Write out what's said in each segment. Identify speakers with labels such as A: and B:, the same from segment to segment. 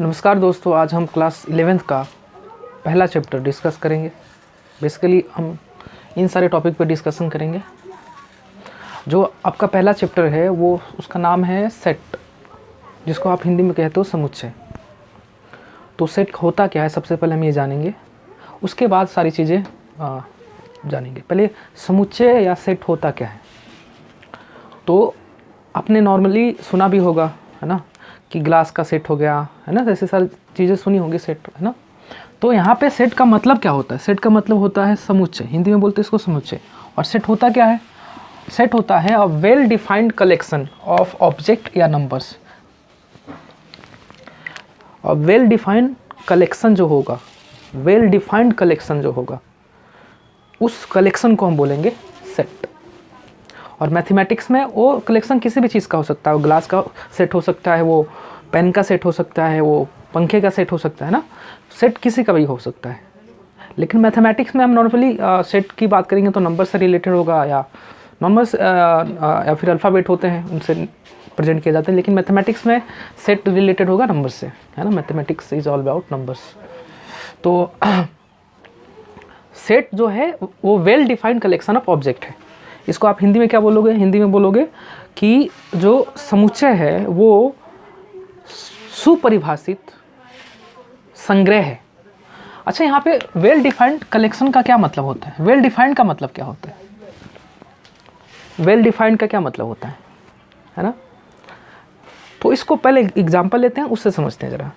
A: नमस्कार दोस्तों, आज हम क्लास 11th का पहला चैप्टर डिस्कस करेंगे। बेसिकली हम इन सारे टॉपिक पर डिस्कशन करेंगे। जो आपका पहला चैप्टर है वो उसका नाम है सेट, जिसको आप हिंदी में कहते हो समुच्चय। तो सेट होता क्या है सबसे पहले हम ये जानेंगे, उसके बाद सारी चीज़ें जानेंगे। पहले समुच्चय या सेट होता क्या है। तो आपने नॉर्मली सुना भी होगा, है ना, कि ग्लास का सेट हो गया, है ना, ऐसे सारी चीज़ें सुनी होंगी सेट, है ना। तो यहाँ पे सेट का मतलब क्या होता है? सेट का मतलब होता है समुच्चय, हिंदी में बोलते हैं इसको समुच्चय। और सेट होता क्या है? सेट होता है a well defined collection of object या नंबर्स। और वेल डिफाइंड कलेक्शन जो होगा, वेल डिफाइंड कलेक्शन जो होगा, उस कलेक्शन को हम बोलेंगे सेट। और मैथमेटिक्स में वो कलेक्शन किसी भी चीज़ का हो सकता है। वो ग्लास का सेट हो सकता है, वो पेन का सेट हो सकता है, वो पंखे का सेट हो सकता है ना। सेट किसी का भी हो सकता है। लेकिन मैथमेटिक्स में हम नॉर्मली सेट की बात करेंगे तो नंबर से रिलेटेड होगा, या नंबर्स या फिर अल्फ़ाबेट होते हैं उनसे प्रेजेंट किए जाते हैं। लेकिन मैथमेटिक्स में सेट रिलेटेड होगा नंबर से, है ना। Mathematics is all about numbers. तो सेट जो है वो well defined collection of object है। इसको आप हिंदी में क्या बोलोगे? हिंदी में बोलोगे कि जो समुच्चय है वो सुपरिभाषित संग्रह है। अच्छा, यहाँ पे वेल डिफाइंड कलेक्शन का क्या मतलब होता है? वेल डिफाइंड का मतलब क्या होता है? वेल डिफाइंड का क्या मतलब होता है ना। तो इसको पहले एग्जांपल लेते हैं, उससे समझते हैं जरा।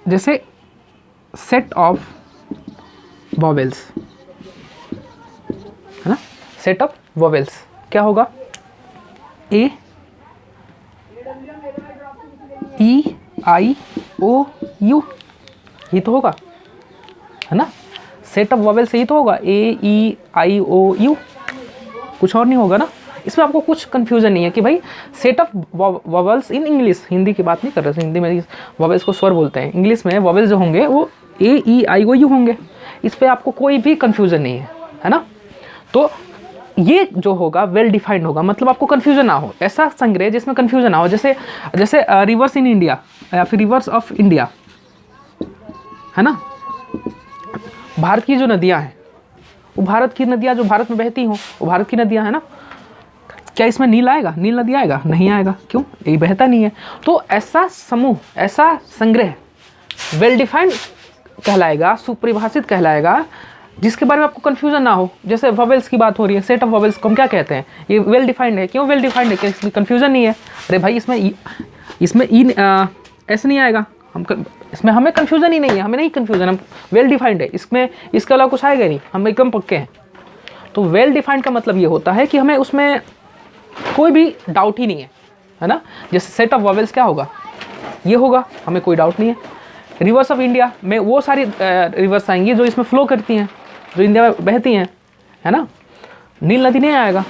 A: जैसे सेट ऑफ वॉवेल्स, है ना। सेट ऑफ वॉवेल्स क्या होगा? ए ई आई ओ यू, ये तो होगा, है ना। सेट ऑफ वॉवेल्स यही तो होगा, ए ई आई ओ यू, कुछ और नहीं होगा ना। इसमें आपको कुछ कंफ्यूजन नहीं है कि भाई set of vowels in English, Hindi की बात नहीं कर रहे थे, हिंदी में वॉवेल्स को स्वर बोलते हैं, इंग्लिश में वॉवेल्स जो होंगे वो ए ई आई ओ यू होंगे। इस पर आपको कोई भी कंफ्यूजन नहीं है ना। तो ये जो होगा वेल डिफाइंड होगा, मतलब आपको कंफ्यूजन ना हो, ऐसा संग्रह जिसमें कंफ्यूजन ना हो। जैसे रिवर्स इन इंडिया या फिर रिवर्स ऑफ इंडिया, है ना। भारत की जो नदियां हैं, वो भारत की नदियां जो भारत में बहती हों, वो भारत की नदियां, है ना। क्या इसमें नील आएगा? नील नदी आएगा? नहीं आएगा। क्यों? ये बहता नहीं है। तो ऐसा समूह, ऐसा संग्रह वेल डिफाइंड कहलाएगा, सुपरिभाषित कहलाएगा, जिसके बारे में आपको कंफ्यूजन ना हो। जैसे वॉवेल्स की बात हो रही है, सेट ऑफ वॉवेल्स को हम क्या कहते हैं? ये वेल डिफाइंड है। क्यों वेल डिफाइंड है? इसमें कंफ्यूजन नहीं है। अरे भाई इसमें ऐसे नहीं आएगा, इसमें हमें कंफ्यूजन ही नहीं है, हमें नहीं कंफ्यूजन, हम वेल डिफाइंड है, इसमें इसके अलावा कुछ आएगा नहीं, हम एकदम पक्के हैं। तो वेल डिफाइंड का मतलब ये होता है कि हमें उसमें कोई भी डाउट ही नहीं है ना। जैसे सेट ऑफ वॉवेल्स क्या होगा? ये होगा, हमें कोई डाउट नहीं है। रिवर्स ऑफ इंडिया में वो सारी रिवर्स आएंगी जो इसमें फ्लो करती हैं, जो इंडिया में बहती हैं, है ना। नील नदी नहीं आएगा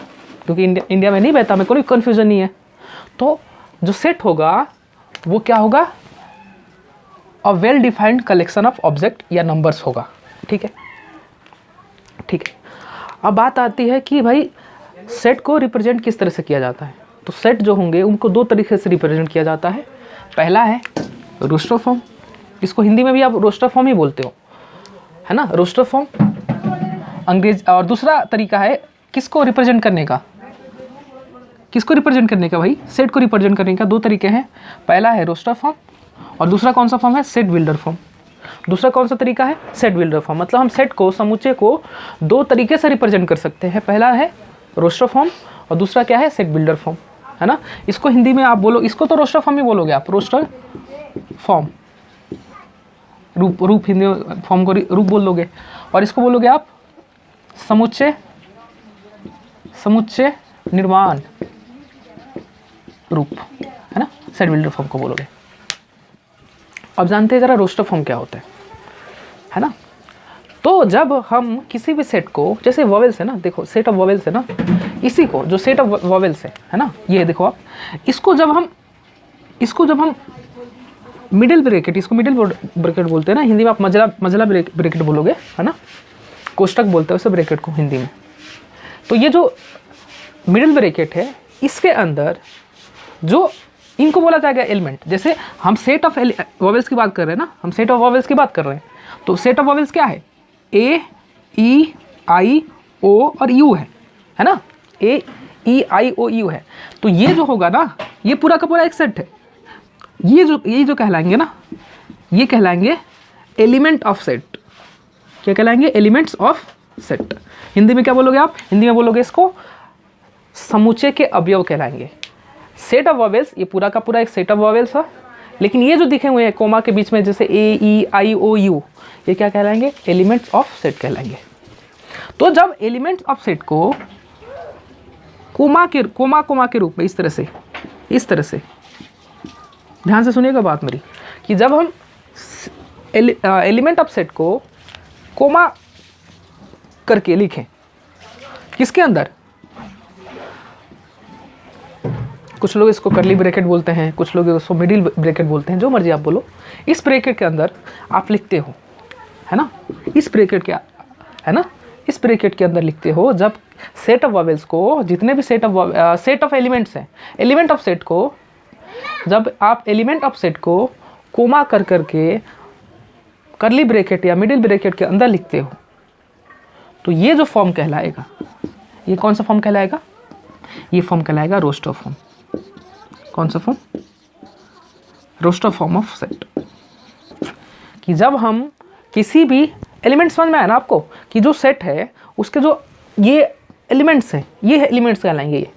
A: क्योंकि इंडिया में नहीं बहता, हमें कोई कन्फ्यूजन नहीं है। तो जो सेट होगा वो क्या होगा? A well defined collection of object या नंबर्स होगा। ठीक है, ठीक है। अब बात आती है कि भाई सेट को रिप्रेजेंट किस तरह से किया जाता है। तो सेट जो होंगे उनको दो तरीके से रिप्रेजेंट किया जाता है। पहला है रोस्टर फॉर्म, इसको हिंदी में भी आप रोस्टर फॉर्म ही बोलते हो, है ना, रोस्टर फॉर्म अंग्रेज। और दूसरा तरीका है किसको रिप्रेजेंट करने का? किसको रिप्रेजेंट करने का भाई? सेट को रिप्रेजेंट करने का दो तरीके हैं। पहला है रोस्टर फॉर्म और दूसरा कौन सा फॉर्म है? Set builder form. दूसरा कौन सा तरीका है? Set builder form. मतलब हम सेट को, समुच्चय को दो तरीके से रिप्रेजेंट कर सकते हैं। पहला है रोस्टर फॉर्म और दूसरा क्या है? सेट बिल्डर फॉर्म, है ना। इसको हिंदी में आप बोलो, इसको तो रोस्टर फॉर्म ही बोलोगे आप, रोस्टर फॉर्म, रूप हिंदी फॉर्म को रूप बोल दोगे। और इसको बोलोगे आप समुच्चय निर्माण रूप, है ना, सेट बिल्डर फॉर्म को बोलोगे। अब जानते हैं जरा रोस्टर फॉर्म क्या होता है ना। तो जब हम किसी भी सेट को, जैसे वॉवेल्स है ना, देखो सेट ऑफ वॉवेल्स है ना, इसी को जो सेट ऑफ वॉवेल्स है ना, ये देखो आप, इसको जब हम मिडिल ब्रैकेट, इसको मिडिल ब्रैकेट बोलते हैं ना, हिंदी में आप मजला ब्रैकेट बोलोगे, है ना, कोष्टक बोलते हैं उसे ब्रैकेट को हिंदी में। तो ये जो मिडिल ब्रैकेट है, इसके अंदर जो इनको बोला जाएगा एलिमेंट। जैसे हम सेट ऑफ वॉवेल्स की बात कर रहे हैं ना, हम सेट ऑफ वॉवेल्स की बात कर रहे हैं, तो सेट ऑफ वॉवेल्स क्या है, ए ई आई ओ और यू है ना, ए ई आई ओ यू है। तो ये जो होगा ना, ये पूरा का पूरा एक सेट है। ये जो कहलाएंगे ना, ये कहलाएंगे एलिमेंट ऑफ सेट। क्या कहलाएंगे, एलिमेंट्स ऑफ सेट। हिंदी में क्या बोलोगे आप, हिंदी में बोलोगे इसको समुच्चय के अवयव कहलाएंगे। सेट ऑफ वॉवेल्स, ये पूरा का पूरा एक सेट ऑफ वॉवेल्स है, लेकिन ये जो दिखे हुए हैं कोमा के बीच में जैसे ए ई आई ओ यू, ये क्या कहलाएंगे, एलिमेंट्स ऑफ सेट कहलाएंगे। तो जब एलिमेंट्स ऑफ सेट को कोमा के रूप में इस तरह से ध्यान से सुनिएगा बात मेरी, कि जब हम एलिमेंट ऑफ सेट को कोमा करके लिखें, किसके अंदर, कुछ लोग इसको करली ब्रैकेट बोलते हैं, कुछ लोग इसको मिडिल ब्रैकेट बोलते हैं, जो मर्जी आप बोलो, इस ब्रैकेट के अंदर आप लिखते हो, है ना, इस ब्रैकेट के अंदर लिखते हो। जब सेट ऑफ वॉवेल्स को, जितने भी सेट ऑफ एलिमेंट्स हैं, एलिमेंट ऑफ सेट को, जब आप एलिमेंट ऑफ सेट को कोमा करके करली ब्रैकेट या मिडिल ब्रैकेट के अंदर लिखते हो, तो ये जो फॉर्म कहलाएगा, ये कौन सा फॉर्म कहलाएगा, ये फॉर्म कहलाएगा रोस्टर फॉर्म। कौन सा form, roster form of set. कि जब हम किसी भी एलिमेंट, समझ में आया ना आपको, कि जो सेट है उसके जो ये एलिमेंट्स हैं, ये एलिमेंट्स कहलाएंगे। ये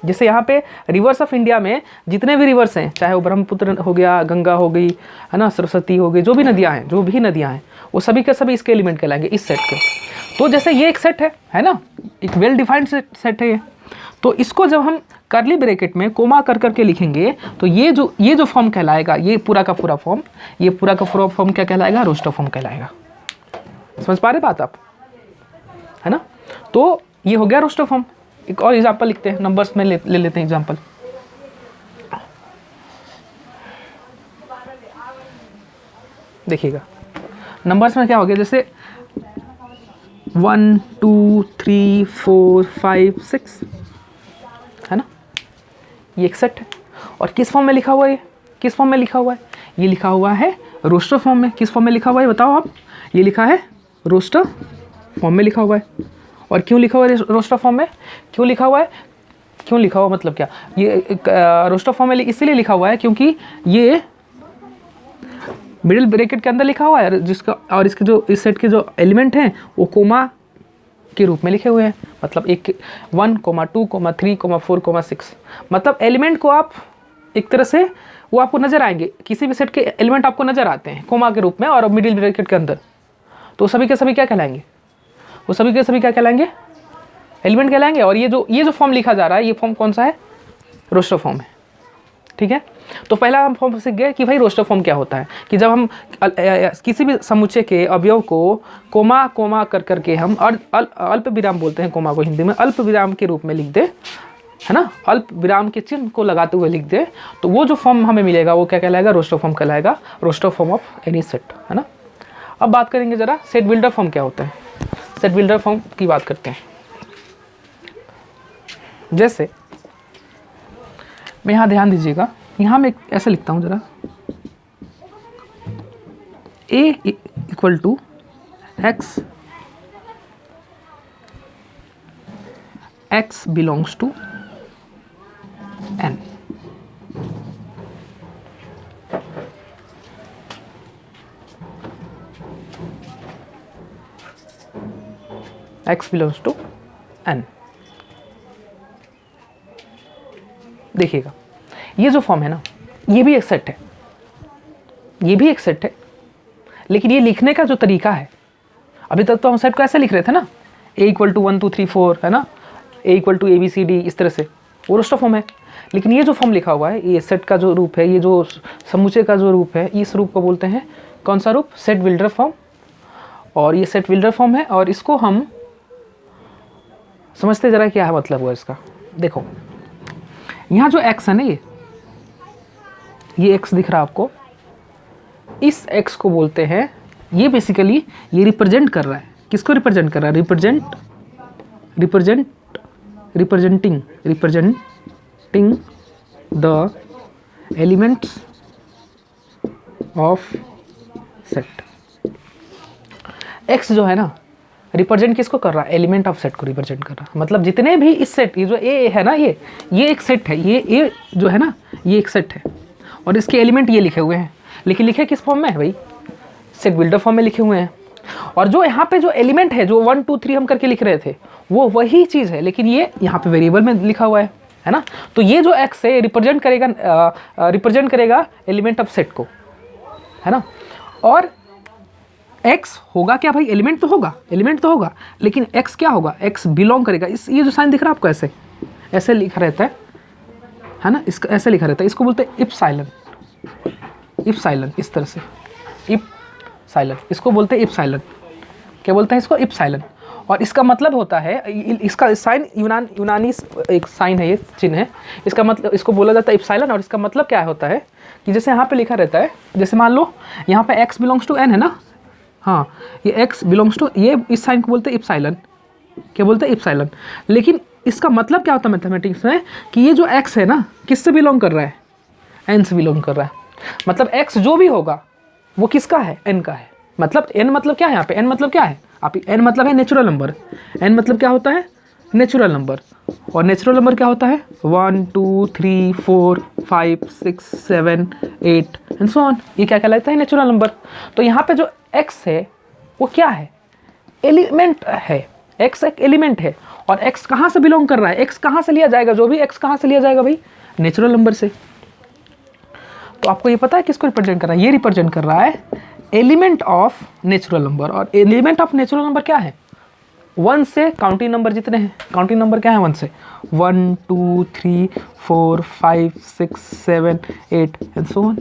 A: जैसे यहाँ पे रिवर्स ऑफ इंडिया में जितने भी रिवर्स हैं, चाहे वो ब्रह्मपुत्र हो गया, गंगा हो गई, है ना, सरस्वती हो गई, जो भी नदियाँ हैं वो सभी के सभी इसके एलिमेंट कहलाएंगे, इस सेट के। तो जैसे ये एक सेट है ना, एक वेल डिफाइंड सेट है ये। तो इसको जब हम करली ब्रैकेट में कोमा करके लिखेंगे, तो ये जो फॉर्म कहलाएगा, ये पूरा का पूरा फॉर्म क्या कहलाएगा, रोस्टर फॉर्म कहलाएगा। समझ पा रहे बात आप, है ना। तो ये हो गया रोस्टर फॉर्म। एक और एग्जांपल लिखते हैं, नंबर्स में ले लेते हैं एग्जांपल। देखिएगा नंबर्स में क्या हो गया, जैसे 1 2 3 4 5 6, है ना, ये एक सेट है। और किस फॉर्म में लिखा हुआ है, ये लिखा हुआ है रोस्टर फॉर्म में। किस फॉर्म में लिखा हुआ है बताओ आप, ये लिखा है रोस्टर फॉर्म में लिखा हुआ है। और क्यों लिखा हुआ है रोस्टर फॉर्म में, क्यों लिखा हुआ मतलब क्या, ये रोस्टर फॉर्म में इसलिए लिखा हुआ है क्योंकि ये मिडिल ब्रैकेट के अंदर लिखा हुआ है, जिसका और इसके जो इस सेट के जो एलिमेंट हैं वो कोमा के रूप में लिखे हुए हैं। मतलब 1, 2, 3, 4, 6, मतलब एलिमेंट को आप एक तरह से वो आपको नजर आएंगे, किसी भी सेट के एलिमेंट आपको नजर आते हैं कोमा के रूप में और मिडिल ब्रैकेट के अंदर, तो सभी के सभी क्या कहलाएंगे, वो सभी के सभी क्या कहलाएंगे, एलिमेंट कहलाएंगे। और ये जो फॉर्म लिखा जा रहा है, ये फॉर्म कौन सा है, रोस्टर फॉर्म है। ठीक है, तो पहला हम फॉर्म सीख गए कि भाई रोस्टर फॉर्म क्या होता है, कि जब हम किसी भी समुच्चय के अवयव को कोमा करके हम अल्प विराम बोलते हैं कोमा को हिंदी में, अल्प विराम के रूप में लिख दे, है ना, अल्प विराम के चिन्ह को लगाते हुए लिख दे, तो वो जो फॉर्म हमें मिलेगा वो क्या कहलाएगा, रोस्टर फॉर्म कहलाएगा, roster form of any set, है ना। अब बात करेंगे जरा सेट बिल्डर फॉर्म क्या होता है। सेट बिल्डर फॉर्म की बात करते हैं। जैसे मैं यहाँ ध्यान दीजिएगा, यहाँ मैं ऐसे लिखता हूँ जरा, A equal to x, x belongs to n। x belongs to n। देखिएगा ये जो फॉर्म है ना, ये भी एक सेट है, लेकिन ये लिखने का जो तरीका है, अभी तक तो हम सेट को ऐसे लिख रहे थे ना, a इक्वल टू 1 2 3 4, है ना, a इक्वल टू ABCD, इस तरह से, वो रोस्टर फॉर्म है। लेकिन ये जो फॉर्म लिखा हुआ है, ये सेट का जो रूप है, ये जो समुच्चय का जो रूप है, इस रूप को बोलते हैं कौन सा रूप, सेट बिल्डर फॉर्म। और ये सेट बिल्डर फॉर्म है, और इसको हम समझते जरा क्या है मतलब हुआ इसका। देखो यहाँ जो x है ना, ये x दिख रहा है आपको, इस x को बोलते हैं, ये बेसिकली ये रिप्रेजेंट कर रहा है, किसको रिप्रेजेंट कर रहा है, representing the elements of set. X जो है ना रिप्रेजेंट किसको कर रहा है, एलिमेंट ऑफ सेट को रिप्रेजेंट कर रहा है। मतलब जितने भी इस सेट, ये जो ए है ना, ये एक सेट है, ये ए जो है ना ये एक सेट है और इसके एलिमेंट ये लिखे हुए हैं, लेकिन लिखे किस फॉर्म में है भाई, सेट बिल्डर फॉर्म में लिखे हुए हैं। और जो यहाँ पे जो एलिमेंट है जो 1 2 3 हम करके लिख रहे थे वो वही चीज़ है, लेकिन ये यहाँ पे वेरिएबल में लिखा हुआ है ना। तो ये जो एक्स है रिप्रेजेंट करेगा एलिमेंट ऑफ सेट को, है ना। और एक्स होगा क्या भाई, एलिमेंट तो होगा, लेकिन एक्स क्या होगा, एक्स बिलोंग करेगा इस, ये जो साइन दिख रहा है आपको ऐसे लिखा रहता है ना, इसका ऐसे लिखा रहता है, इसको बोलते हैं इप्साइलन, इस तरह से इप्साइलन, इसको बोलते हैं इप्साइलन। क्या बोलते हैं इसको, इप्साइलन। और इसका मतलब होता है, इसका साइन यूनानी एक साइन है, ये चिन्ह है, इसका मतलब इसको बोला जाता है इप्साइलन। और इसका मतलब क्या होता है कि जैसे यहाँ पे लिखा रहता है, जैसे मान लो यहाँ पे x बिलोंग्स टू n है ना, हाँ ये x बिलोंग्स टू, ये इस साइन को बोलते हैं इप्साइलन। क्या बोलते हैं, इप्साइलन। लेकिन इसका मतलब क्या होता है मैथमेटिक्स में कि ये जो x है ना किससे बिलोंग कर रहा है, n से बिलोंग कर रहा है। मतलब x जो भी होगा वो किसका है, n का है। मतलब n मतलब क्या है, यहाँ पे n मतलब क्या है, आप n मतलब है नेचुरल नंबर। n मतलब क्या होता है, नेचुरल नंबर। और नेचुरल नंबर क्या होता है, 1 2 3 4 5 6 7 8 एंड सो ऑन, ये क्या कहलाता है, नेचुरल नंबर। तो यहाँ पे जो x है वो क्या है, एलिमेंट है। x एक एलिमेंट है और x कहाँ से बिलोंग कर रहा है, x कहाँ से लिया जाएगा, जो भी x कहाँ से लिया जाएगा भाई, नेचुरल नंबर से। तो आपको ये पता है किसको रिप्रेजेंट कर रहा है, ये रिप्रेजेंट कर रहा है एलिमेंट ऑफ नेचुरल नंबर। और एलिमेंट ऑफ नेचुरल नंबर क्या है, 1 से काउंटिंग नंबर जितने हैं, काउंटिंग नंबर क्या है 1 से, 1 2 3 4 5 6 7 8 एंड सो ऑन।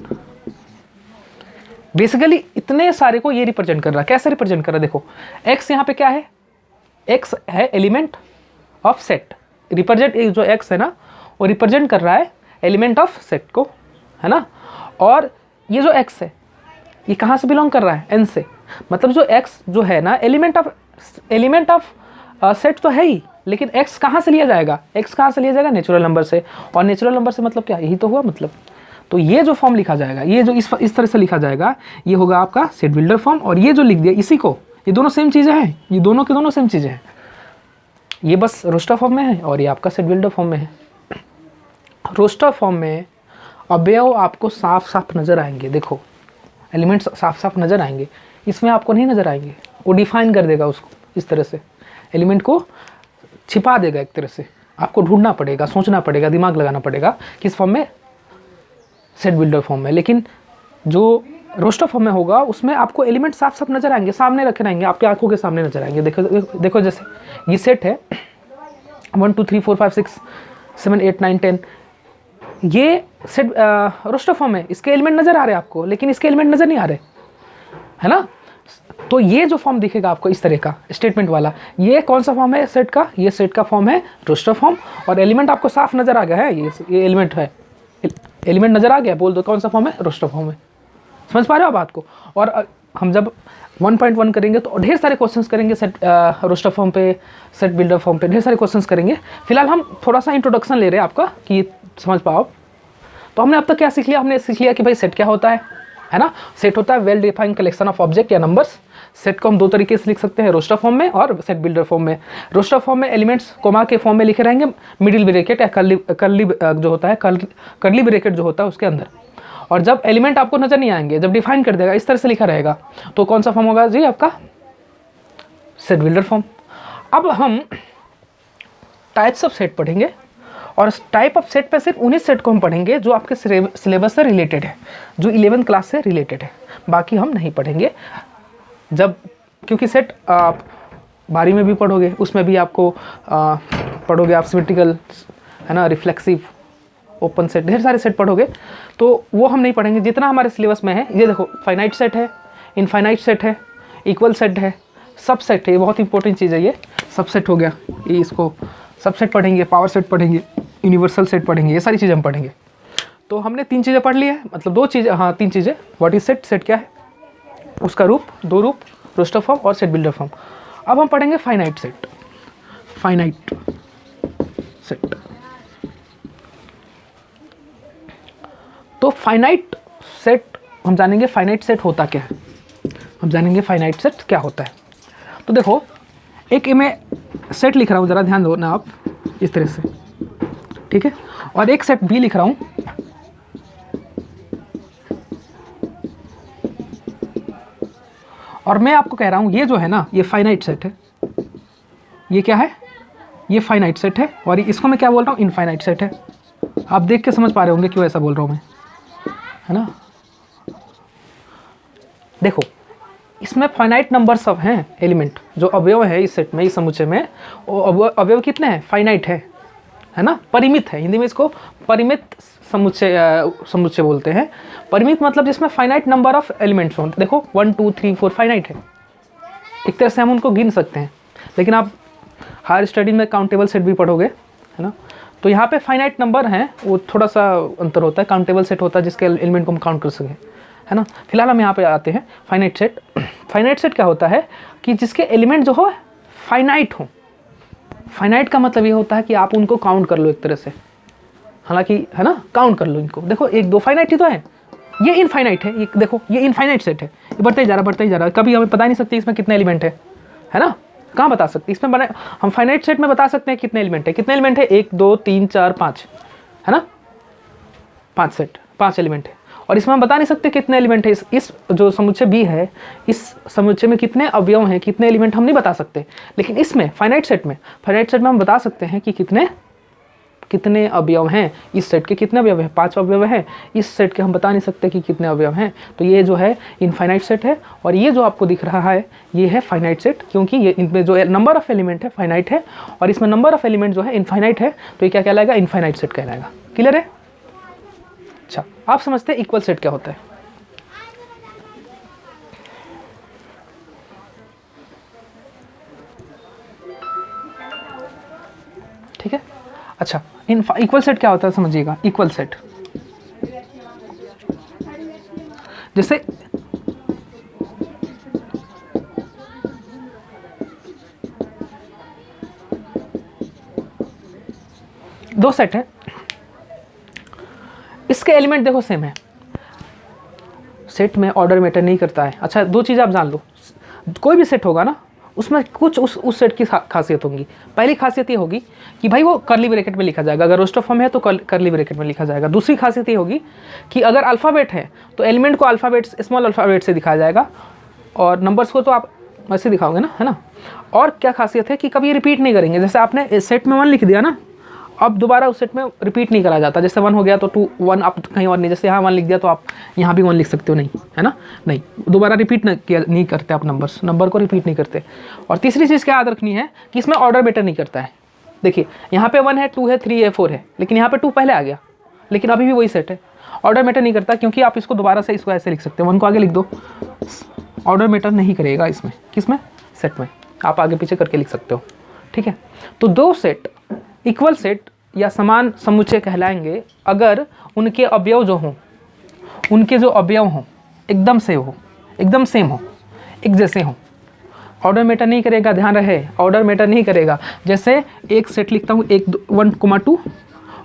A: बेसिकली इतने सारे को ये रिप्रेजेंट कर रहा है। कैसे रिप्रेजेंट कर रहा है, देखो x यहाँ पे क्या है, x है एलिमेंट ऑफ सेट। रिप्रेजेंट जो x है ना वो रिप्रेजेंट कर रहा है एलिमेंट ऑफ सेट को, है ना। और ये जो x है ये कहाँ से बिलोंग कर रहा है, n से। मतलब जो x जो है ना एलिमेंट ऑफ सेट तो है ही, लेकिन x कहाँ से लिया जाएगा, x कहाँ से लिया जाएगा, नेचुरल नंबर से। और नेचुरल नंबर से मतलब क्या, यही तो हुआ मतलब। तो ये जो फॉर्म लिखा जाएगा, ये जो इस तरह से लिखा जाएगा, ये होगा आपका सेट बिल्डर फॉर्म। और ये जो लिख दिया इसी को, ये दोनों सेम चीज़ें हैं, ये दोनों के दोनों सेम चीज़ें हैं। ये बस रोस्टर फॉर्म में है और ये आपका सेट बिल्डर फॉर्म में है। रोस्टर फॉर्म में अवयव आपको साफ साफ नज़र आएंगे, देखो एलिमेंट्स साफ साफ नज़र आएंगे, इसमें आपको नहीं नज़र आएंगे। वो डिफाइन कर देगा उसको इस तरह से, एलिमेंट को छिपा देगा एक तरह से। आपको ढूंढना पड़ेगा, सोचना पड़ेगा, दिमाग लगाना पड़ेगा किस फॉर्म में, सेट बिल्डर फॉर्म में। लेकिन जो रोस्टर फॉर्म में होगा उसमें आपको एलिमेंट साफ साफ नज़र आएंगे, सामने रखे रहेंगे, आपकी आंखों के सामने नज़र आएंगे। देखो जैसे ये सेट है 1 2 3 4 5 6 7 8 9 10, ये सेट रोस्टर फॉर्म है, इसके एलिमेंट नज़र आ रहे हैं आपको, लेकिन इसके एलिमेंट नज़र नहीं आ रहे, है ना। तो ये जो फॉर्म दिखेगा आपको इस तरह का स्टेटमेंट वाला, ये कौन सा फॉर्म है सेट का, ये सेट का फॉर्म है रोस्टर फॉर्म। और एलिमेंट आपको साफ नज़र आ गया है, ये एलिमेंट है, एलिमेंट नज़र आ गया, बोल दो कौन सा फॉर्म है, रोस्टर फॉर्म है। समझ पा रहे हो बात को। और हम जब 1.1 करेंगे तो ढेर सारे क्वेश्चंस करेंगे सेट रोस्टर फॉर्म पे, सेट बिल्डर फॉर्म पे, ढेर सारे क्वेश्चंस करेंगे। फिलहाल हम थोड़ा सा इंट्रोडक्शन ले रहे हैं आपका कि समझ पाओ। तो हमने अब तक क्या सीख लिया, हमने सीख लिया कि भाई सेट क्या होता है ना। सेट होता है well defined collection of object या नंबर्स। सेट को हम दो तरीके से लिख सकते हैं, रोस्टर फॉर्म में और सेट बिल्डर फॉर्म में। रोस्टर फॉर्म में एलिमेंट्स कोमा के फॉर्म में लिखे रहेंगे, मिडिल ब्रैकेट या कर्ली जो होता है, कर्ली ब्रैकेट जो होता है उसके अंदर। और जब एलिमेंट आपको नजर नहीं आएंगे, जब डिफाइन कर देगा इस तरह से लिखा रहेगा, तो कौन सा फॉर्म होगा जी आपका, सेट बिल्डर फॉर्म। अब हम टाइप्स ऑफ सेट पढ़ेंगे और टाइप ऑफ सेट पे सिर्फ उन्हीं सेट को हम पढ़ेंगे जो आपके सिलेबस से रिलेटेड है, जो 11th क्लास से रिलेटेड है। बाकी हम नहीं पढ़ेंगे जब, क्योंकि सेट आप 12वीं में भी पढ़ोगे, उसमें भी आपको पढ़ोगे आप सिमेट्रिकल, है ना, रिफ्लेक्सिव, ओपन सेट, ढेर सारे सेट पढ़ोगे, तो वो हम नहीं पढ़ेंगे। जितना हमारे सिलेबस में है, ये देखो फाइनाइट सेट है, इनफाइनाइट सेट है, इक्वल सेट है, सब सेट है, ये बहुत इंपॉर्टेंट चीज़ है। ये सब सेट हो गया, ये इसको सब सेट पढ़ेंगे, पावर सेट पढ़ेंगे, यूनिवर्सल सेट पढ़ेंगे, ये सारी चीज़ें हम पढ़ेंगे। तो हमने 3 चीज़ें पढ़ ली है, मतलब 2 चीज़ें, हाँ 3 चीज़ें। व्हाट इज सेट, सेट क्या है, उसका रूप, 2 रूप, रोस्टर फॉर्म और सेट बिल्डर फॉर्म। अब हम पढ़ेंगे फाइनाइट सेट। फाइनाइट सेट तो फाइनाइट सेट हम जानेंगे, फाइनाइट सेट होता क्या है, हम जानेंगे फाइनाइट सेट क्या होता है। तो देखो एक मैं सेट लिख रहा हूँ, ज़रा ध्यान दो ना आप, इस तरह से, ठीक है, और एक सेट बी लिख रहा हूँ, और मैं आपको कह रहा हूँ ये जो है ना, ये फाइनाइट सेट है, ये क्या है, ये फाइनाइट सेट है, और इसको मैं क्या बोल रहा हूँ, इनफाइनाइट सेट है। आप देख के समझ पा रहे होंगे क्यों ऐसा बोल रहा हूँ मैं, है ना। देखो इसमें फाइनाइट नंबर सब हैं एलिमेंट, जो अवयव है इस सेट में, इस समुच्चय में, वो अवयव कितने हैं, फाइनाइट है ना, परिमित है, हिंदी में इसको परिमित समुच्चय बोलते हैं। परिमित मतलब जिसमें फाइनाइट नंबर ऑफ एलिमेंट्स हों। देखो 1 2 3 4 फाइनाइट है, एक तरह से हम उनको गिन सकते हैं, लेकिन आप हायर स्टडी में काउंटेबल सेट भी पढ़ोगे, है ना, तो यहाँ पे फाइनाइट नंबर हैं, वो थोड़ा सा अंतर होता है। काउंटेबल सेट होता है जिसके एलिमेंट को हम काउंट कर सकें, है ना। फिलहाल हम यहाँ पे आते हैं फाइनाइट सेट। फाइनाइट सेट क्या होता है कि जिसके एलिमेंट जो हो फाइनाइट हो। फाइनाइट का मतलब ये होता है कि आप उनको काउंट कर लो एक तरह से, हालांकि, है ना, काउंट कर लो इनको। देखो 1 2 फाइनाइट ही तो है, ये इनफाइनाइट है, ये देखो ये इनफाइनाइट सेट है, ये बढ़ता ही जा रहा है, कभी हमें पता नहीं सकते इसमें कितने एलिमेंट है ना, कहाँ बता सकते इसमें बने, हम फाइनाइट सेट में बता सकते हैं कितने एलिमेंट है, कितने एलिमेंट है, 1 2 3 4 5, है ना, 5 एलिमेंट है, और इसमें हम बता नहीं सकते कितने एलिमेंट है। इस जो समुच्चय बी है, इस समुच्चय में कितने अवयव हैं, कितने एलिमेंट हम नहीं बता सकते, लेकिन इसमें फाइनाइट सेट में हम बता सकते हैं कि कितने अवयव हैं, इस सेट के कितने अवयव हैं, 5 अवयव हैं, इस सेट के हम बता नहीं सकते कि कितने अवयव हैं। तो ये जो है इनफाइनाइट सेट है, और ये जो आपको दिख रहा है ये है फाइनाइट सेट, क्योंकि ये इनमें जो नंबर ऑफ एलिमेंट है फाइनाइट है, और इसमें नंबर ऑफ एलिमेंट जो है इनफाइनाइट है, तो ये क्या कहलाएगा, इनफाइनाइट सेट कहलाएगा। क्लियर है। अच्छा, आप समझते हैं इक्वल सेट क्या होता है। ठीक है, अच्छा, इक्वल सेट क्या होता है समझिएगा। इक्वल सेट जैसे दो सेट है, इसके एलिमेंट देखो सेम है, सेट में ऑर्डर मैटर नहीं करता है। अच्छा, दो चीज़ आप जान लो, कोई भी सेट होगा ना, उसमें कुछ उस सेट की खासियत होगी। पहली खासियत ये होगी कि भाई वो कर्ली ब्रैकेट में लिखा जाएगा, अगर रोस्टर फॉर्म है तो कर्ली ब्रैकेट में लिखा जाएगा। दूसरी खासियत ये होगी कि अगर अल्फ़ाबेट है तो एलिमेंट को अल्फ़ाबेट, स्मॉल अल्फ़ाबेट से दिखाया जाएगा, और नंबर्स को तो आप वैसे दिखाओगे ना, है ना। और क्या खासियत है कि कभी रिपीट नहीं करेंगे, जैसे आपने सेट में 1 लिख दिया ना, अब दोबारा उस सेट में रिपीट नहीं करा जाता। जैसे 1 हो गया तो 2 1 आप कहीं और नहीं, जैसे यहाँ 1 लिख दिया तो आप यहाँ भी 1 लिख सकते हो, नहीं, है ना, नहीं, दोबारा रिपीट नहीं करते आप, नंबर को रिपीट नहीं करते। और तीसरी चीज़ क्या याद रखनी है कि इसमें ऑर्डर मैटर नहीं करता है। देखिए यहाँ पे 1 है, 2 है, 3 है, 4 है, लेकिन यहाँ पे 2 पहले आ गया, लेकिन अभी भी वही सेट है। ऑर्डर मैटर नहीं करता, क्योंकि आप इसको दोबारा से इसको ऐसे लिख सकते हो, 1 को आगे लिख दो, ऑर्डर मैटर नहीं करेगा इसमें, किसमें, सेट में, आप आगे पीछे करके लिख सकते हो। ठीक है, तो दो सेट इक्वल सेट या समान समुच्चय कहलाएंगे अगर उनके अवयव जो हों, उनके जो अवयव हों एकदम सेम हो, एक जैसे हों। ऑर्डर मैटर नहीं करेगा, ध्यान रहे, ऑर्डर मैटर नहीं करेगा। जैसे एक सेट लिखता हूँ 1,2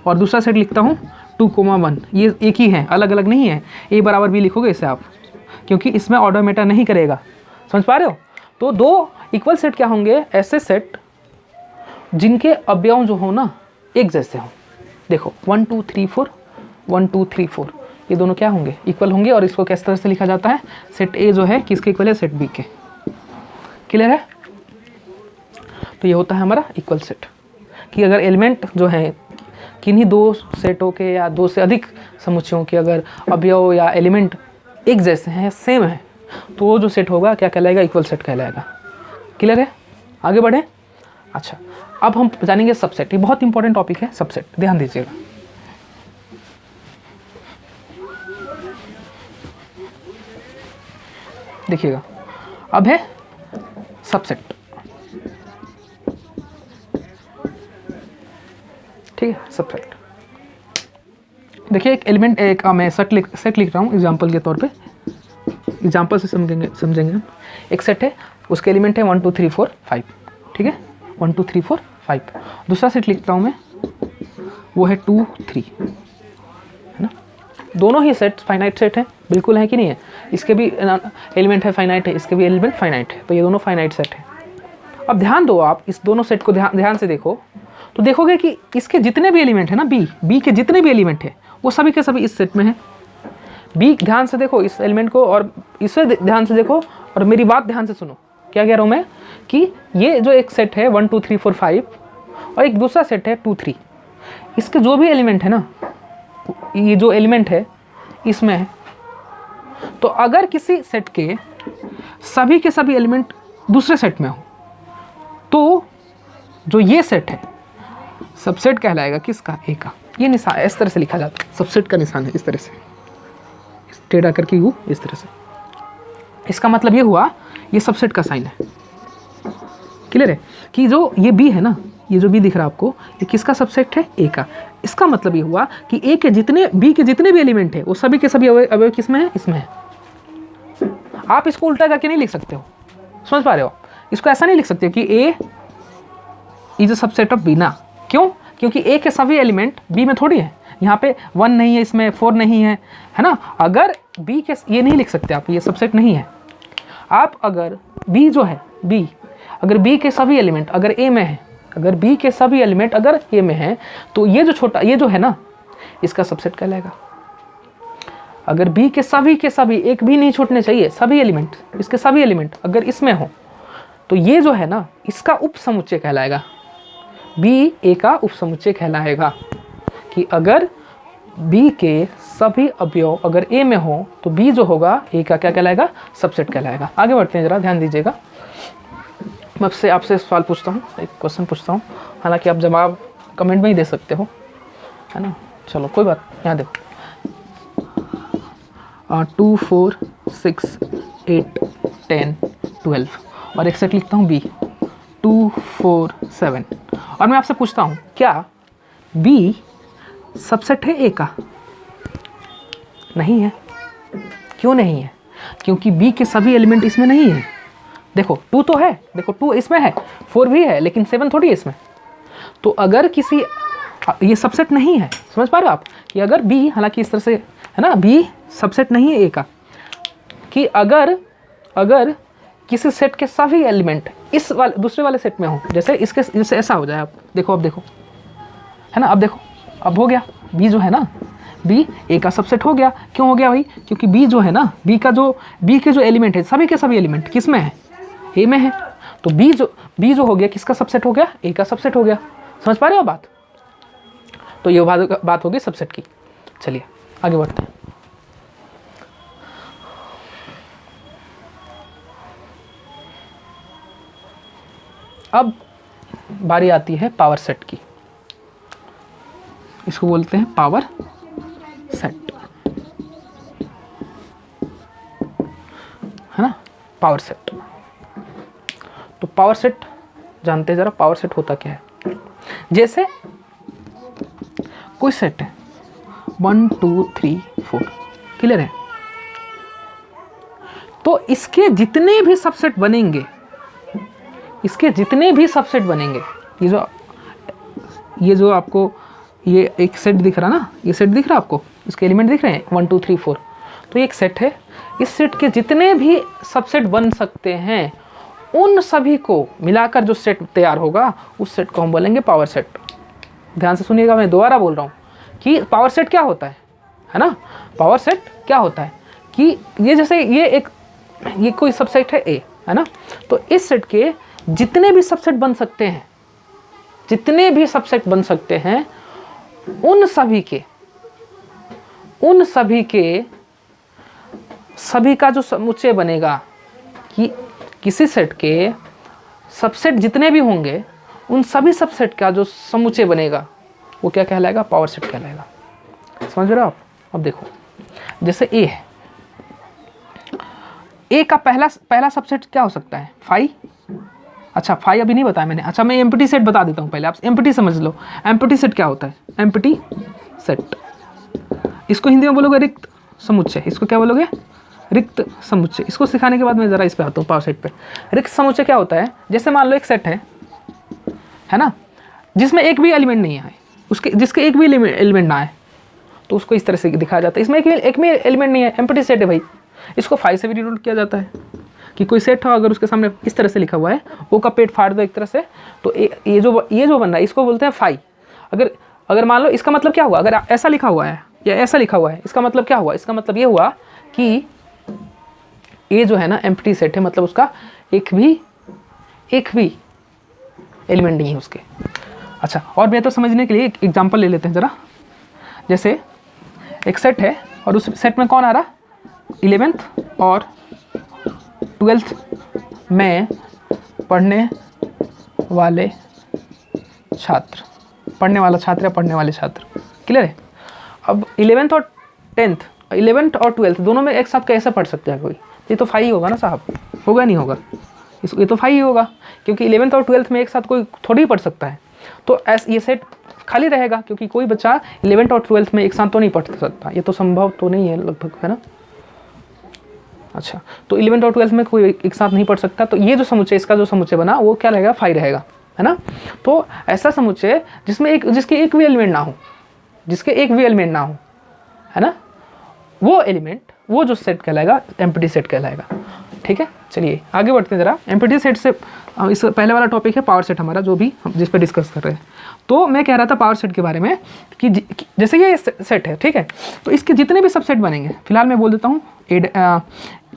A: और दूसरा सेट लिखता हूँ 2,1, ये एक ही है, अलग अलग नहीं है। ए बराबर बी लिखोगे इसे आप, क्योंकि इसमें ऑर्डर मैटर नहीं करेगा। समझ पा रहे हो। तो दो इक्वल सेट क्या होंगे, ऐसे सेट जिनके अवयव जो हो ना एक जैसे हो। देखो 1 2 3 4 1 2 3 4 ये दोनों क्या होंगे, इक्वल होंगे। और इसको किस तरह से लिखा जाता है, सेट ए जो है किसके इक्वल है, सेट बी के। क्लियर है। तो ये होता है हमारा इक्वल सेट, कि अगर एलिमेंट जो है किन्हीं दो सेटों के या दो से अधिक समुच्चयों के अगर अवयव या एलिमेंट एक जैसे हैं, सेम है, तो वो जो सेट होगा क्या कहलाएगा, इक्वल सेट कहलाएगा। क्लियर है, आगे बढ़े। अच्छा, अब हम जानेंगे सबसेट। ये बहुत इंपॉर्टेंट टॉपिक है सबसेट, ध्यान दीजिएगा। देखिएगा, अब है सबसेट। ठीक है, सबसेट। देखिए एक एलिमेंट, एक मैं सेट लिख रहा हूँ एग्जांपल के तौर पे, एग्जांपल से समझेंगे हम। एक सेट है, उसके एलिमेंट है 1 2 3 4 5। ठीक है, 1 2 3 4 5। दूसरा सेट लिखता हूँ मैं, वो है 2 3, है ना। दोनों ही सेट फाइनाइट सेट हैं, बिल्कुल है कि नहीं है। इसके भी एलिमेंट है फाइनाइट है, इसके भी एलिमेंट फाइनाइट है, तो ये दोनों फाइनाइट सेट हैं। अब ध्यान दो, आप इस दोनों सेट को ध्यान से देखो तो देखोगे कि इसके जितने भी एलिमेंट है ना, बी के जितने भी एलिमेंट है वो सभी के सभी इस सेट में है। बी ध्यान से देखो इस एलिमेंट को, और इसे ध्यान से देखो, और मेरी बात ध्यान से सुनो। क्या कह रहा हूँ मैं कि ये जो एक सेट है 1 2 3 4 5 और एक दूसरा सेट है 2 3, इसके जो भी एलिमेंट है ना, ये जो एलिमेंट है इसमें है। तो अगर किसी सेट के सभी एलिमेंट दूसरे सेट में हो तो जो ये सेट है सबसेट कहलाएगा किसका, ए का। ये निशान इस तरह से लिखा जाता है, सबसेट का निशान है इस तरह से, टेढ़ा करके यू इस तरह से। इसका मतलब ये हुआ ये सबसेट का साइन है। क्लियर है कि जो ये बी है ना, ये जो बी दिख रहा है आपको, ये किसका सबसेट है, ए का। इसका मतलब ये हुआ कि ए के जितने बी के जितने भी एलिमेंट है वो सभी के सभी अवयव किसमें है, इसमें है। आप इसको उल्टा करके नहीं लिख सकते हो, समझ पा रहे हो। इसको ऐसा नहीं लिख सकते हो कि A is a subset of B ना। क्यों? क्योंकि ए के सभी एलिमेंट बी में थोड़ी है। यहाँ पे 1 नहीं है, इसमें 4 नहीं है, है ना। अगर बी के, ये नहीं लिख सकते आप, ये सबसेट नहीं है। आप अगर बी जो है बी, अगर बी के सभी एलिमेंट अगर ए में है, अगर बी के सभी एलिमेंट अगर ए में है तो ये जो छोटा, ये जो है ना, इसका सबसेट कहलाएगा। अगर बी के सभी एक भी नहीं छूटने चाहिए, सभी एलिमेंट, इसके सभी एलिमेंट अगर इसमें हो तो ये जो है ना, इसका उपसमुच्चय कहलाएगा। बी ए का उपसमुच्चय कहलाएगा कि अगर बी के सभी अवयव अगर ए में हो तो बी जो होगा ए का क्या कहलाएगा, सबसेट कहलाएगा। आगे बढ़ते हैं, जरा ध्यान दीजिएगा। मैं आपसे सवाल पूछता हूँ, एक क्वेश्चन पूछता हूँ, हालांकि आप जवाब कमेंट में ही दे सकते हो, है ना। चलो कोई बात, यहाँ देखो 2 4 6 8 10 12 और एक सेट लिखता हूँ बी 2 4 7 और मैं आपसे पूछता हूँ क्या बी सबसेट है ए का? नहीं है। क्यों नहीं है? क्योंकि बी के सभी एलिमेंट इसमें नहीं है। देखो 2 तो है, देखो 2 इसमें है, 4 भी है, लेकिन 7 थोड़ी है इसमें। तो अगर किसी, ये सबसेट नहीं है, समझ पा रहे हो आप कि अगर बी, हालांकि इस तरह से है ना, बी सबसेट नहीं है ए का, कि अगर किसी सेट के सभी एलिमेंट इस वाले दूसरे वाले सेट में हो, जैसे इसके, जैसे ऐसा हो जाए, आप देखो, अब देखो, है ना, अब देखो, अब हो गया बी जो है ना, बी ए का सबसेट हो गया। क्यों हो गया भाई? क्योंकि बी जो है ना, बी के जो एलिमेंट है, सभी के सभी एलिमेंट किस में है, ए में है। तो बी जो हो गया, किसका सबसेट हो गया, ए का सबसेट हो गया। समझ पा रहे हो बात? तो ये बात होगी सबसेट की। चलिए आगे बढ़ते हैं। अब बारी आती है पावर सेट की। इसको बोलते हैं पावर सेट, है ना, पावर सेट। तो पावर सेट जानते हैं जरा, पावर सेट होता क्या है। जैसे कोई सेट है 1 2 3 4, क्लियर है। तो इसके जितने भी सबसेट बनेंगे, ये जो आपको ये एक सेट दिख रहा ना, ये सेट दिख रहा आपको, इसके एलिमेंट दिख रहे हैं 1 2 3 4। तो ये एक सेट है। इस सेट के जितने भी सबसेट बन सकते हैं, उन सभी को मिलाकर जो सेट तैयार होगा, उस सेट को हम बोलेंगे पावर सेट। ध्यान से सुनिएगा, मैं दोबारा बोल रहा हूँ कि पावर सेट क्या होता है ना। पावर सेट क्या होता है कि ये जैसे ये कोई सबसेट है ए, है ना। तो इस सेट के जितने भी सबसेट बन सकते हैं, उन सभी का जो समुच्चय बनेगा, कि किसी सेट के सबसेट जितने भी होंगे, उन सभी सबसेट का जो समुच्चय बनेगा वो क्या कहलाएगा, पावर सेट कहलाएगा। समझ रहे हो आप? अब देखो, जैसे ए है, ए का पहला सबसेट क्या हो सकता है, 5। अच्छा 5 अभी नहीं बताया मैंने। अच्छा मैं एम्प्टी सेट बता देता हूँ पहले, आप एम्प्टी समझ लो। एम्प्टी सेट क्या होता है? एम्प्टी सेट, इसको हिंदी में बोलोगे रिक्त समुच्चय। इसको क्या बोलोगे? रिक्त समुच्चय। इसको सिखाने के बाद मैं ज़रा इस पे आता हूँ, पावर सेट पे। रिक्त समुच्चय क्या होता है? जैसे मान लो एक सेट है ना, जिसमें एक भी एलिमेंट नहीं आए, जिसके एक भी एलिमेंट ना आए, तो उसको इस तरह से दिखाया जाता है। इसमें एक में एलिमेंट नहीं है, एम्प्टी सेट है भाई। इसको 5 से भी डिनोट किया जाता है कि कोई सेट हो, अगर उसके सामने इस तरह से लिखा हुआ है, ओ का पेट फाड़ दो एक तरह से, तो ये जो बन रहा है इसको बोलते हैं 5। अगर मान लो इसका मतलब क्या हुआ, अगर ऐसा लिखा हुआ है या ऐसा लिखा हुआ है, इसका मतलब क्या हुआ, इसका मतलब ये हुआ कि ये जो है ना एम्प्टी सेट है, मतलब उसका एक भी एलिमेंट नहीं है उसके। अच्छा, और बेहतर समझने के लिए एक एग्जांपल ले लेते हैं ज़रा। जैसे एक सेट है और उस सेट में कौन आ रहा, 11th और 12th में पढ़ने वाले छात्र, पढ़ने वाला छात्र या पढ़ने वाले छात्र, क्लियर है। अब 11th और 10th, 11th और 12th दोनों में एक साथ कैसे पढ़ सकते हैं कोई, ये तो 5 ही होगा ना साहब, होगा नहीं होगा, ये तो 5 ही होगा, क्योंकि 11th और 12th में एक साथ कोई थोड़ी ही पढ़ सकता है। तो ये सेट खाली रहेगा, क्योंकि कोई बच्चा 11th और 12th में एक साथ तो नहीं पढ़ सकता, ये तो संभव तो नहीं है लगभग, है ना। अच्छा, तो 11th और 12th में कोई एक साथ नहीं पढ़ सकता, तो ये जो समुच्चय, इसका जो समुच्चय बना वो क्या रहेगा, 5 रहेगा, है ना। तो ऐसा समुच्चय जिसके एक भी एलिमेंट ना हो, है ना, वो एलिमेंट, वो जो सेट कहलाएगा एम्प्टी सेट कहलाएगा। ठीक है, चलिए आगे बढ़ते हैं ज़रा। एम्प्टी सेट से इस पहले वाला टॉपिक है पावर सेट हमारा, जो भी हम जिस पर डिस्कस कर रहे हैं। तो मैं कह रहा था पावर सेट के बारे में कि जैसे ये सेट है, ठीक है, तो इसके जितने भी सबसेट बनेंगे, फिलहाल मैं बोल देता हूँ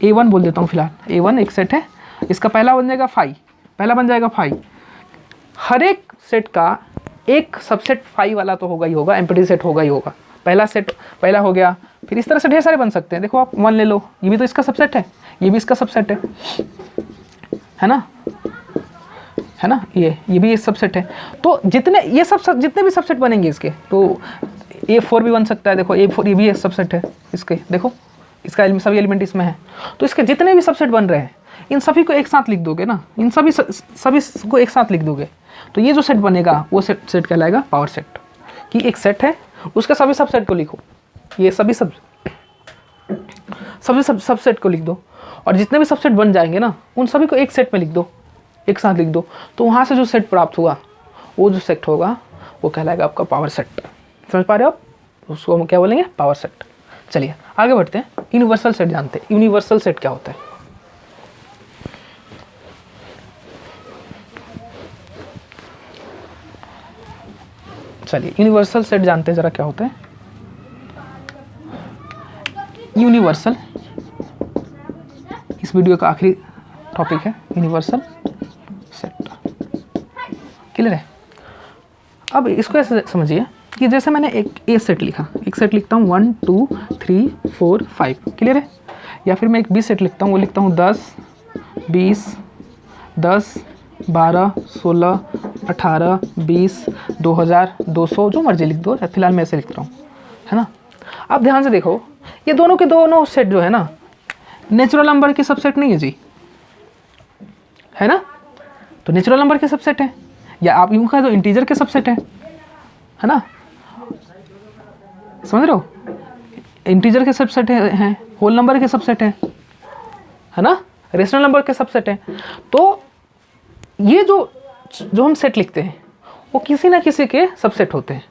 A: A1 बोल देता हूँ फिलहाल। A1 एक सेट है, इसका पहला बन जाएगा 5, पहला बन जाएगा 5। हर एक सेट का एक सबसेट 5 वाला तो होगा ही होगा, एम्प्टी सेट होगा ही होगा। पहला सेट पहला हो गया, फिर इस तरह से ढेर सारे बन सकते हैं। देखो आप 1 ले लो, ये भी तो इसका सबसेट है, ये भी इसका सबसेट है ना, ये भी इस सबसेट है। तो जितने भी सबसेट बनेंगे इसके, तो A4 भी बन सकता है। देखो A4 ये भी एक सबसेट है इसके, देखो इसका सभी एलिमेंट इसमें है। तो इसके जितने भी सबसेट बन रहे हैं, इन सभी को एक साथ लिख दोगे ना, इन सभी को एक साथ लिख दोगे, तो ये जो सेट बनेगा वो सेट कहलाएगा पावर सेट। कि एक सेट है, उसके सभी सबसेट को लिखो, ये सभी सबसेट को लिख दो, और जितने भी सबसेट बन जाएंगे ना, उन सभी को एक सेट में लिख दो, एक साथ लिख दो। तो वहाँ से जो सेट प्राप्त हुआ, वो जो सेट होगा वो कहलाएगा आपका पावर सेट। समझ पा रहे हो आप, उसको हम क्या बोलेंगे, पावर सेट। चलिए आगे बढ़ते हैं, यूनिवर्सल सेट जानते हैं। यूनिवर्सल सेट क्या होता है, चलिए यूनिवर्सल सेट जानते हैं जरा क्या होता है। यूनिवर्सल इस वीडियो का आखिरी टॉपिक है, यूनिवर्सल सेट, क्लियर है। अब इसको ऐसे समझिए कि जैसे मैंने एक सेट लिखा, एक सेट लिखता हूँ 1 2 3 4 5, क्लियर है। या फिर मैं एक बी सेट लिखता हूँ, वो लिखता हूँ 10 20 10 12 16 18 20 2000 200, जो मर्जी लिख दो, फिलहाल मैं ऐसे लिख रहा हूँ, है ना। अब ध्यान से देखो, ये दोनों के दोनों सेट जो है ना, नेचुरल नंबर के सबसेट नहीं है जी, है ना। तो नेचुरल नंबर के सबसेट है, या आप यूँ कह दो इंटीजर के सबसेट है ना, समझ रहे हो। इंटीजर के सबसेट हैं, होल नंबर के सबसेट है ना, रेशनल नंबर के सबसेट है। तो ये जो हम सेट लिखते हैं वो किसी ना किसी के सबसेट होते हैं।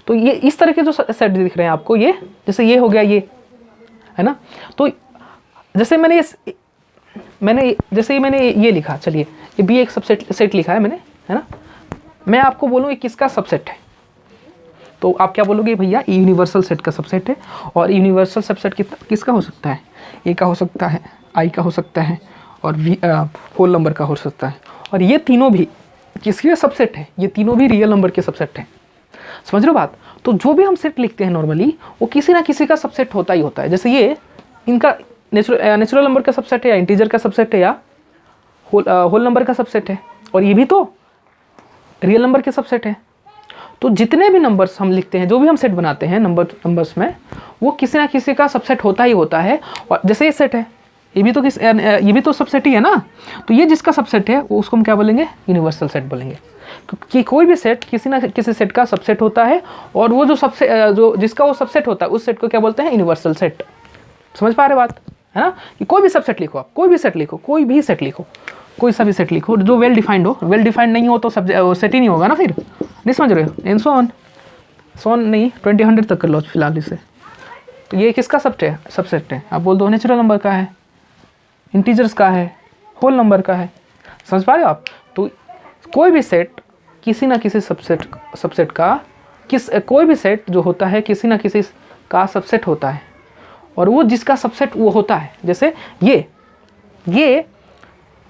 A: तो ये इस तरह के जो सेट दिख रहे हैं आपको, ये जैसे ये हो गया, ये है ना। तो जैसे मैंने ये लिखा, चलिए ये भी एक सबसेट सेट लिखा है मैंने, है ना। मैं आपको बोलूँ ये किसका सबसेट है, तो आप क्या बोलोगे, भैया यूनिवर्सल सेट का सबसेट है। और यूनिवर्सल सबसेट किसका हो सकता है, ए का हो सकता है, आई का हो सकता है, और होल नंबर का हो सकता है। और ये तीनों भी किसके सबसेट है, ये तीनों भी रियल नंबर के सबसेट हैं। समझ रहे हो बात। तो जो भी हम सेट लिखते हैं नॉर्मली, वो किसी ना किसी का सबसेट होता ही होता है। जैसे ये इनका नेचुरल नंबर का सबसेट है, या इंटीजर का सबसेट है, या होल नंबर का सबसेट है, और ये भी तो रियल नंबर के सबसेट है। तो जितने भी नंबर्स हम लिखते हैं, जो भी हम सेट बनाते हैं नंबर्स में, वो किसी ना किसी का सबसेट होता ही होता है। और जैसे ये सेट है, ये भी तो सबसेट ही है ना। तो ये जिसका सबसेट है वो उसको हम क्या बोलेंगे, यूनिवर्सल सेट बोलेंगे। कि कोई भी सेट किसी ना किसी सेट का सबसेट होता है, और वो जो जिसका वो सबसेट होता है, उस सेट को क्या बोलते हैं, यूनिवर्सल सेट। समझ पा रहे बात, है ना। कि कोई भी सबसेट लिखो आप, कोई भी सेट लिखो, कोई सा भी सेट लिखो जो वेल डिफाइंड हो। वेल डिफाइंड नहीं हो तो सेट ही नहीं होगा ना, फिर नहीं समझ रहे हो, एंड सो ऑन। 100 नहीं 20 100 तक कर लो फिलहाल इसे। तो ये किसका सबसेट है? आप बोल दो नेचुरल नंबर का है, इंटीजर्स का है, होल नंबर का है। समझ पा रहे हो आप? तो कोई भी सेट किसी ना किसी सबसेट का कोई भी सेट जो होता है किसी ना किसी का सबसेट होता है, और वो जिसका सबसेट वो होता है। जैसे ये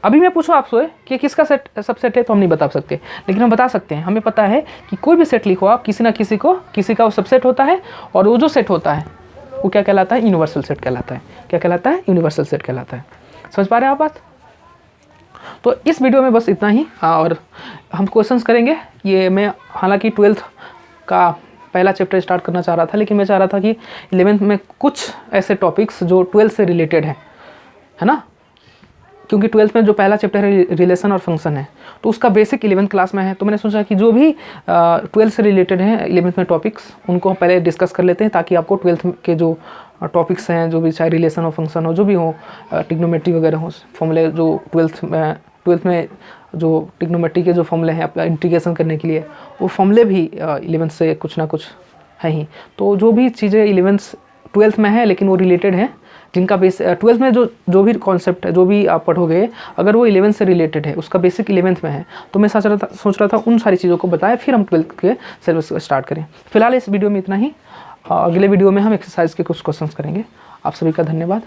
A: अभी मैं पूछूं आपसे कि किसका सबसेट है तो हम नहीं बता सकते, लेकिन हम बता सकते हैं, हमें पता है कि कोई भी सेट लिखो आप, किसी ना किसी का वो सबसेट होता है, और वो जो सेट होता है वो क्या कहलाता है? यूनिवर्सल सेट कहलाता है। क्या कहलाता है? यूनिवर्सल सेट कहलाता है। समझ पा रहे हैं आप बात? तो इस वीडियो में बस इतना ही, और हम क्वेश्चंस करेंगे। ये मैं हालांकि 12th का पहला चैप्टर स्टार्ट करना चाह रहा था, लेकिन मैं चाह रहा था कि 11th में कुछ ऐसे टॉपिक्स जो 12th से रिलेटेड है ना, क्योंकि 12th में जो पहला चैप्टर है रिलेशन और फंक्शन है, तो उसका बेसिक 11th क्लास में है। तो मैंने सोचा कि जो भी 12th से रिलेटेड हैं 11th में टॉपिक्स, उनको हम पहले डिस्कस कर लेते हैं, ताकि आपको 12th के जो टॉपिक्स हैं, जो भी चाहे रिलेशन हो, फंक्शन हो, जो भी हो, टिग्नोमेट्री वगैरह हो, फॉर्मूले जो 12th में जो टिग्नोमेट्री के जो फॉर्मूले हैं आपका इंटीग्रेशन करने के लिए, वो फॉर्मूले भी 11th से कुछ ना कुछ है ही। तो जो भी चीज़ें 12th में है लेकिन वो रिलेटेड हैं, जिनका बेस 12th में जो भी कॉन्सेप्ट है, जो भी आप पढ़ोगे, अगर वो 11th से रिलेटेड है, उसका बेसिक 11th में है, तो मैं सोच रहा था उन सारी चीज़ों को बताएं, फिर हम 12th के सिलेबस को स्टार्ट करें। फिलहाल इस वीडियो में इतना ही। अगले वीडियो में हम एक्सरसाइज के कुछ क्वेश्चंस करेंगे। आप सभी का धन्यवाद।